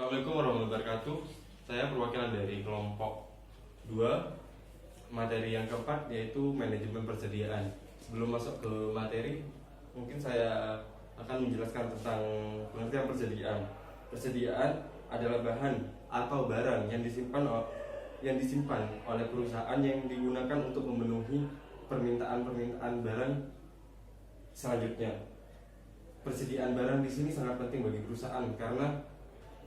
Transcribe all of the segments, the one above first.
Assalamualaikum warahmatullahi wabarakatuh. Saya perwakilan dari kelompok 2. Materi yang keempat yaitu manajemen persediaan. Sebelum masuk ke materi, mungkin saya akan menjelaskan tentang pengertian persediaan. Persediaan adalah bahan atau barang yang disimpan oleh perusahaan yang digunakan untuk memenuhi permintaan barang selanjutnya. Persediaan barang di sini sangat penting bagi perusahaan karena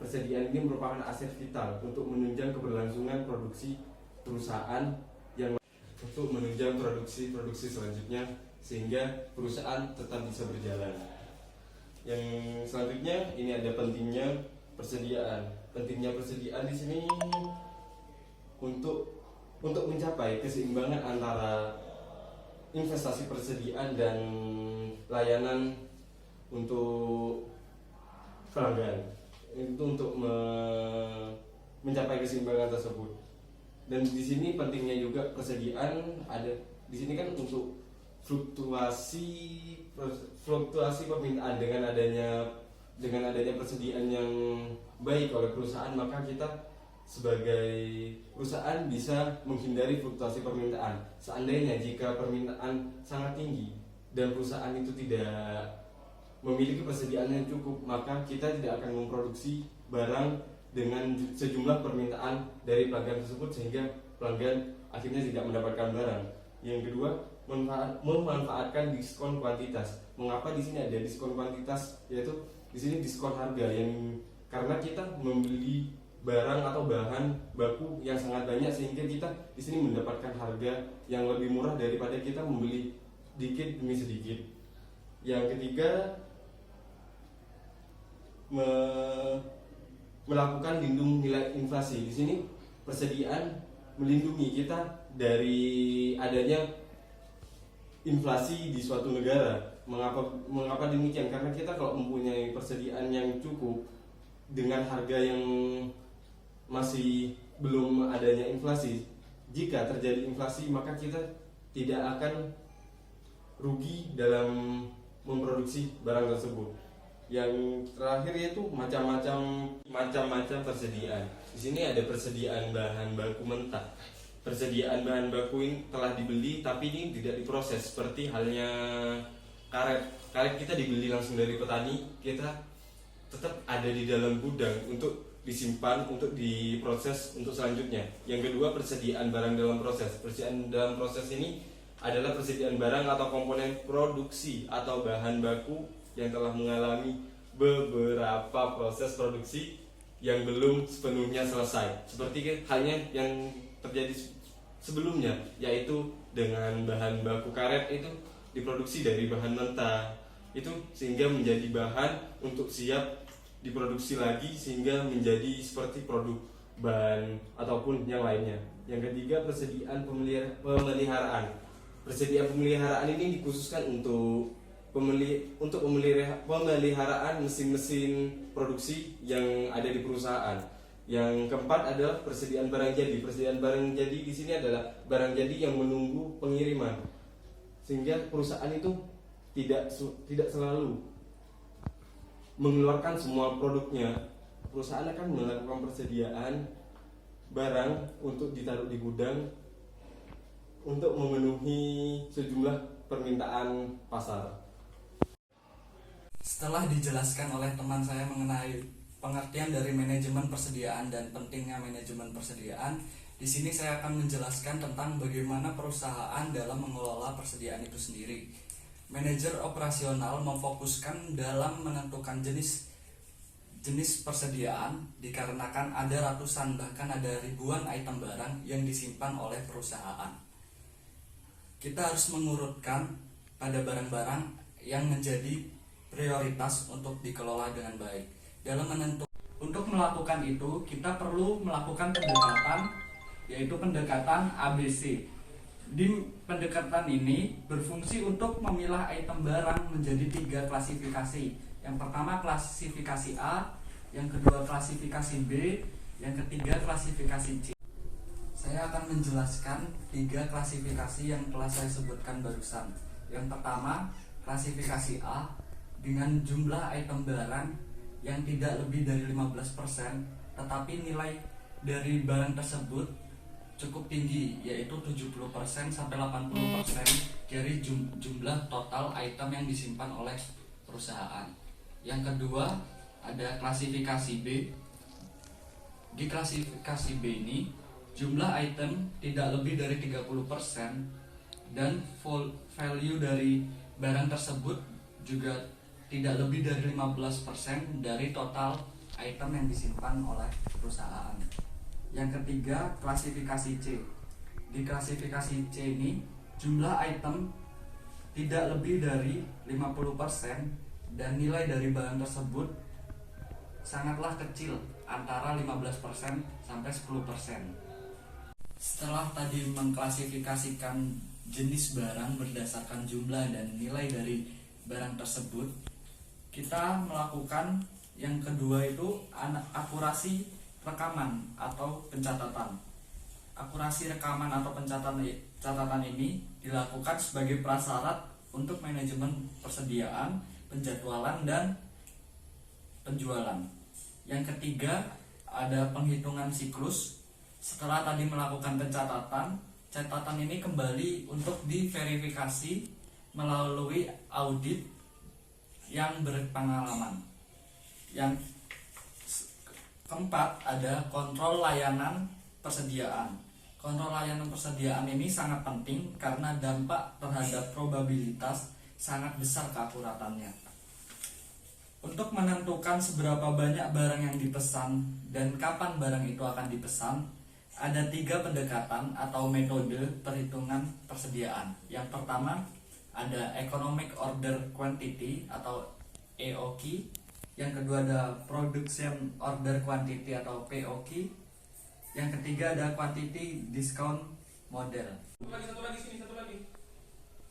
persediaan ini merupakan aset vital untuk menunjang keberlangsungan produksi perusahaan yang untuk menunjang produksi selanjutnya sehingga perusahaan tetap bisa berjalan. Yang selanjutnya ini ada pentingnya persediaan. Pentingnya persediaan di sini untuk mencapai keseimbangan antara investasi persediaan dan layanan untuk pelanggan. Itu untuk mencapai keseimbangan tersebut. Dan di sini pentingnya juga persediaan ada di sini kan untuk fluktuasi permintaan dengan adanya persediaan yang baik oleh perusahaan, maka kita sebagai perusahaan bisa menghindari fluktuasi permintaan. Seandainya jika permintaan sangat tinggi dan perusahaan itu tidak memiliki persediaan yang cukup, maka kita tidak akan memproduksi barang dengan sejumlah permintaan dari pelanggan tersebut sehingga pelanggan akhirnya tidak mendapatkan barang. Yang kedua, memanfaatkan diskon kuantitas. Mengapa di sini ada diskon kuantitas? Yaitu di sini diskon harga yang karena kita membeli barang atau bahan baku yang sangat banyak sehingga kita di sini mendapatkan harga yang lebih murah daripada kita membeli dikit demi sedikit. Yang ketiga, melakukan lindung nilai inflasi. Di sini persediaan melindungi kita dari adanya inflasi di suatu negara. Mengapa demikian? Karena kita kalau mempunyai persediaan yang cukup dengan harga yang masih belum adanya inflasi, jika terjadi inflasi maka kita tidak akan rugi dalam memproduksi barang tersebut. Yang terakhir yaitu macam-macam persediaan. Di sini ada persediaan bahan baku mentah. Persediaan bahan baku ini telah dibeli tapi ini tidak diproses, seperti halnya karet. Karet kita dibeli langsung dari petani, kita tetap ada di dalam gudang untuk disimpan, untuk diproses untuk selanjutnya. Yang kedua, persediaan barang dalam proses. Persediaan dalam proses ini adalah persediaan barang atau komponen produksi atau bahan baku yang telah mengalami beberapa proses produksi yang belum sepenuhnya selesai, seperti halnya yang terjadi sebelumnya, yaitu dengan bahan baku karet itu diproduksi dari bahan mentah itu sehingga menjadi bahan untuk siap diproduksi lagi sehingga menjadi seperti produk ban ataupun yang lainnya. Yang ketiga, persediaan pemeliharaan. Persediaan pemeliharaan ini dikhususkan untuk pemeliharaan mesin-mesin produksi yang ada di perusahaan. Yang keempat adalah persediaan barang jadi. Persediaan barang jadi di sini adalah barang jadi yang menunggu pengiriman, sehingga perusahaan itu tidak selalu mengeluarkan semua produknya. Perusahaan akan melakukan persediaan barang untuk ditaruh di gudang untuk memenuhi sejumlah permintaan pasar. Setelah dijelaskan oleh teman saya mengenai pengertian dari manajemen persediaan dan pentingnya manajemen persediaan, di sini saya akan menjelaskan tentang bagaimana perusahaan dalam mengelola persediaan itu sendiri. Manajer operasional memfokuskan dalam menentukan jenis persediaan dikarenakan ada ratusan bahkan ada ribuan item barang yang disimpan oleh perusahaan. Kita harus mengurutkan pada barang-barang yang menjadi prioritas untuk dikelola dengan baik. Untuk melakukan itu, kita perlu melakukan pendekatan, yaitu pendekatan ABC. Di pendekatan ini berfungsi untuk memilah item barang menjadi 3 klasifikasi. Yang pertama klasifikasi A, yang kedua klasifikasi B, yang ketiga klasifikasi C. Saya akan menjelaskan 3 klasifikasi yang telah saya sebutkan barusan. Yang pertama, klasifikasi A dengan jumlah item barang yang tidak lebih dari 15%, tetapi nilai dari barang tersebut cukup tinggi, yaitu 70% sampai 80% dari jumlah total item yang disimpan oleh perusahaan. Yang kedua, ada klasifikasi B. Di klasifikasi B ini, jumlah item tidak lebih dari 30% dan value dari barang tersebut juga tidak lebih dari 15% dari total item yang disimpan oleh perusahaan. Yang ketiga, klasifikasi C. Di klasifikasi C ini, jumlah item tidak lebih dari 50% dan nilai dari barang tersebut sangatlah kecil, antara 15% sampai 10%. Setelah tadi mengklasifikasikan jenis barang berdasarkan jumlah dan nilai dari barang tersebut, kita melakukan yang kedua itu akurasi rekaman atau pencatatan. Akurasi rekaman atau catatan ini dilakukan sebagai prasyarat untuk manajemen persediaan, penjadwalan, dan penjualan. Yang ketiga, ada penghitungan siklus. Setelah tadi melakukan pencatatan, catatan ini kembali untuk diverifikasi melalui audit yang berpengalaman. Yang keempat, ada kontrol layanan persediaan. Kontrol layanan persediaan ini sangat penting karena dampak terhadap probabilitas sangat besar keakuratannya. Untuk menentukan seberapa banyak barang yang dipesan dan kapan barang itu akan dipesan, ada 3 pendekatan atau metode perhitungan persediaan. Yang pertama, ada Economic Order Quantity atau EOQ. Yang kedua ada Production Order Quantity atau POQ. Yang ketiga ada Quantity Discount Model. Satu lagi.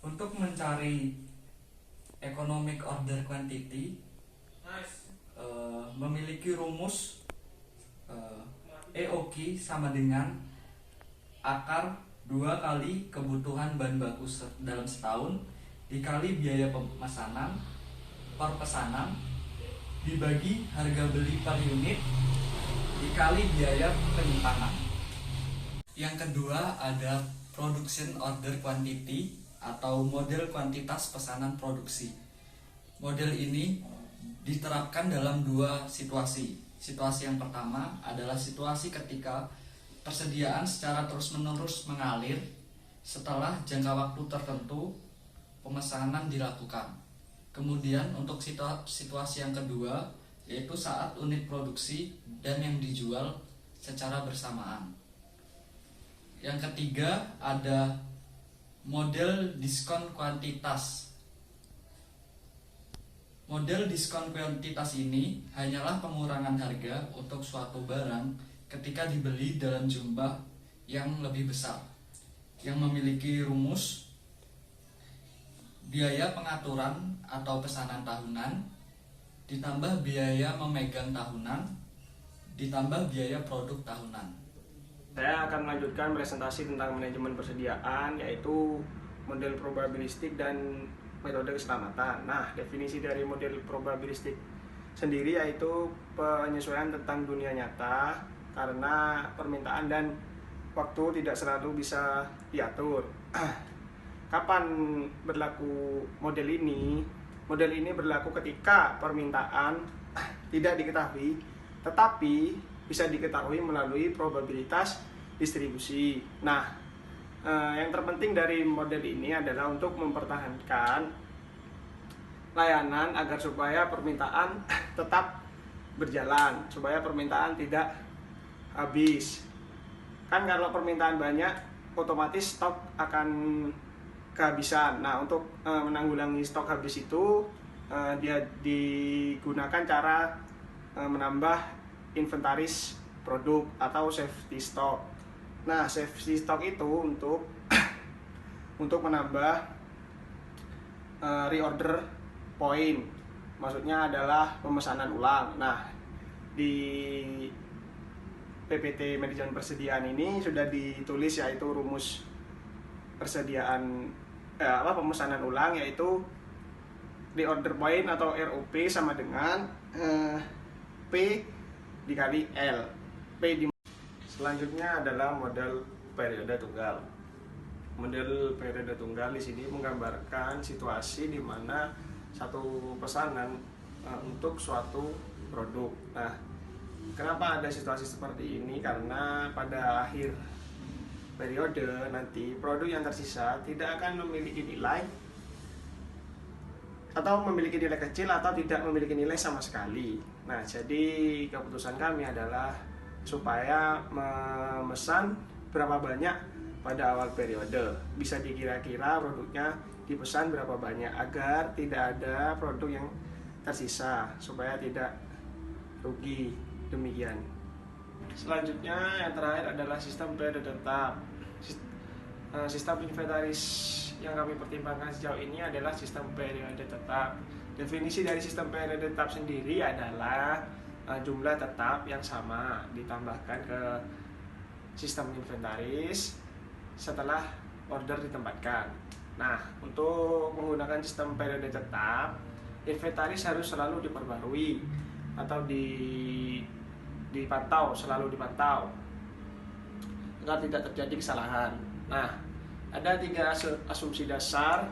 Untuk mencari Economic Order Quantity, memiliki rumus EOQ sama dengan akar 2 kali kebutuhan bahan baku dalam setahun dikali biaya pemesanan per pesanan dibagi harga beli per unit dikali biaya penyimpanan. Yang kedua ada Production Order Quantity atau model kuantitas pesanan produksi. Model ini diterapkan dalam 2 situasi. Situasi yang pertama adalah situasi ketika persediaan secara terus-menerus mengalir setelah jangka waktu tertentu pemesanan dilakukan. Kemudian untuk situasi yang kedua yaitu saat unit produksi dan yang dijual secara bersamaan. Yang ketiga ada model diskon kuantitas. Model diskon kuantitas ini hanyalah pengurangan harga untuk suatu barang ketika dibeli dalam jumlah yang lebih besar, yang memiliki rumus biaya pengaturan atau pesanan tahunan ditambah biaya memegang tahunan ditambah biaya produk tahunan. Saya akan melanjutkan presentasi tentang manajemen persediaan, yaitu model probabilistik dan metode keselamatan. Nah, definisi dari model probabilistik sendiri yaitu penyesuaian tentang dunia nyata karena permintaan dan waktu tidak selalu bisa diatur. Kapan berlaku model ini? Model ini berlaku ketika permintaan tidak diketahui, tetapi bisa diketahui melalui probabilitas distribusi. Nah, yang terpenting dari model ini adalah untuk mempertahankan layanan agar supaya permintaan tetap berjalan, supaya permintaan tidak habis. Kan kalau permintaan banyak, otomatis stok akan kehabisan. Nah, untuk menanggulangi stok habis itu, dia digunakan cara menambah inventaris produk atau safety stock. Nah, safety stock itu untuk menambah reorder point. Maksudnya adalah pemesanan ulang. Nah, di PPT manajemen persediaan ini sudah ditulis yaitu rumus persediaan pemesanan ulang, yaitu reorder point atau ROP sama dengan P dikali L. Selanjutnya adalah model periode tunggal. Model periode tunggal di sini menggambarkan situasi di mana satu pesanan untuk suatu produk. Nah, kenapa ada situasi seperti ini? Karena pada akhir periode nanti produk yang tersisa tidak akan memiliki nilai atau memiliki nilai kecil atau tidak memiliki nilai sama sekali. Nah, jadi keputusan kami adalah supaya memesan berapa banyak pada awal periode. Bisa dikira-kira produknya dipesan berapa banyak agar tidak ada produk yang tersisa supaya tidak rugi. Demikian. Selanjutnya yang terakhir adalah sistem periode tetap. Sistem inventaris yang kami pertimbangkan sejauh ini adalah sistem periode tetap. Definisi dari sistem periode tetap sendiri adalah jumlah tetap yang sama ditambahkan ke sistem inventaris setelah order ditempatkan. Nah, untuk menggunakan sistem periode tetap, inventaris harus selalu diperbarui atau dipantau, selalu dipantau agar tidak terjadi kesalahan. Nah, ada 3 asumsi dasar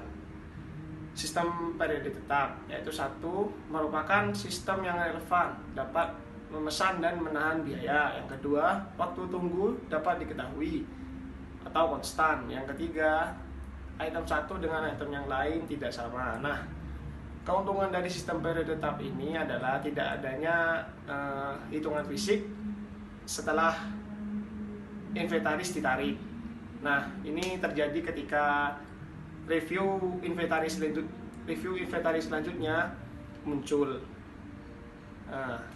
sistem periode tetap, yaitu 1, merupakan sistem yang relevan, dapat memesan dan menahan biaya. Yang kedua, waktu tunggu dapat diketahui atau konstan. Yang ketiga, item satu dengan item yang lain tidak sama. Nah, keuntungan dari sistem periode tetap ini adalah tidak adanya hitungan fisik setelah inventaris ditarik. Nah, ini terjadi ketika review inventaris selanjutnya muncul.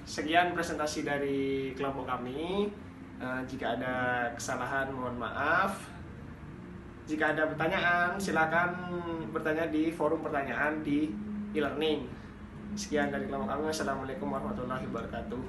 Sekian presentasi dari kelompok kami. Jika ada kesalahan mohon maaf. Jika ada pertanyaan silakan bertanya di forum pertanyaan di e-learning. Sekian dari kelompok kami. Assalamualaikum warahmatullahi wabarakatuh.